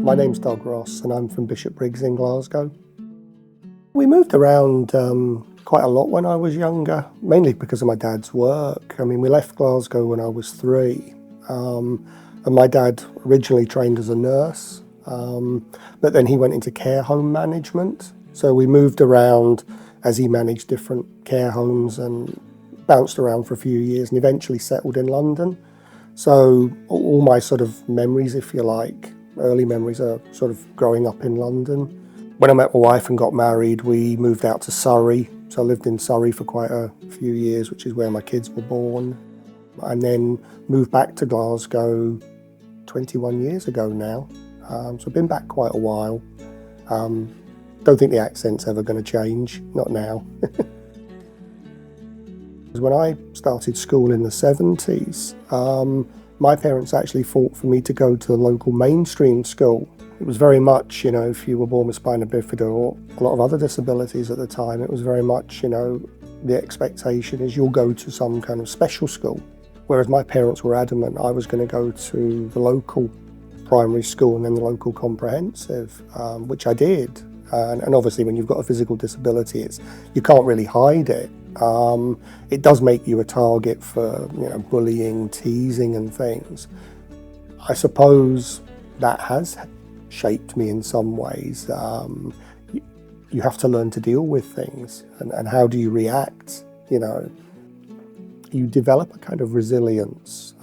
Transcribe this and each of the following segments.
My name's Doug Ross and I'm from Bishopbriggs in Glasgow. We moved around quite a lot when I was younger, mainly because of my dad's work. I mean, we left Glasgow when I was 3, and my dad originally trained as a nurse, but then he went into care home management. So we moved around as he managed different care homes and bounced around for a few years and eventually settled in London. So all my sort of memories, if you like, early memories are sort of growing up in London. When I met my wife and got married, we moved out to Surrey. So I lived in Surrey for quite a few years, which is where my kids were born. And then moved back to Glasgow 21 years ago now. So I've been back quite a while. Don't think the accent's ever going to change, not now. When I started school in the 70s, my parents actually fought for me to go to the local mainstream school. It was very much, if you were born with spina bifida or a lot of other disabilities at the time, it was very much, the expectation is you'll go to some kind of special school. Whereas my parents were adamant I was going to go to the local primary school and then the local comprehensive, which I did. And obviously when you've got a physical disability, you can't really hide it. It does make you a target for bullying, teasing and things. I suppose that has shaped me in some ways. You have to learn to deal with things and how do you react, You develop a kind of resilience.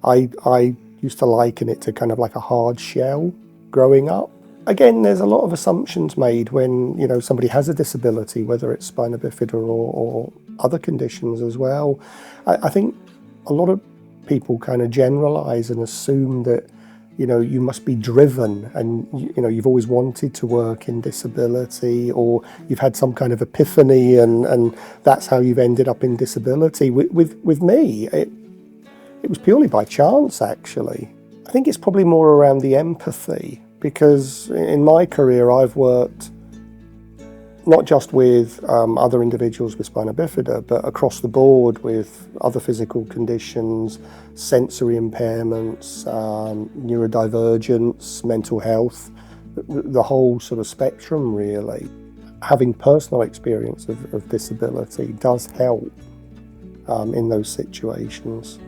I used to liken it to kind of like a hard shell growing up. Again, there's a lot of assumptions made when somebody has a disability, whether it's spina bifida or other conditions as well. I think a lot of people kind of generalise and assume that you must be driven and you've always wanted to work in disability, or you've had some kind of epiphany and that's how you've ended up in disability. With me, it was purely by chance, actually. I think it's probably more around the empathy. Because in my career, I've worked not just with other individuals with spina bifida, but across the board with other physical conditions, sensory impairments, neurodivergence, mental health, the whole sort of spectrum, really. Having personal experience of disability does help in those situations.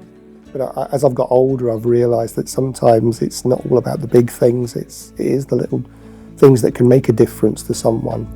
But as I've got older, I've realised that sometimes it's not all about the big things, it is the little things that can make a difference to someone.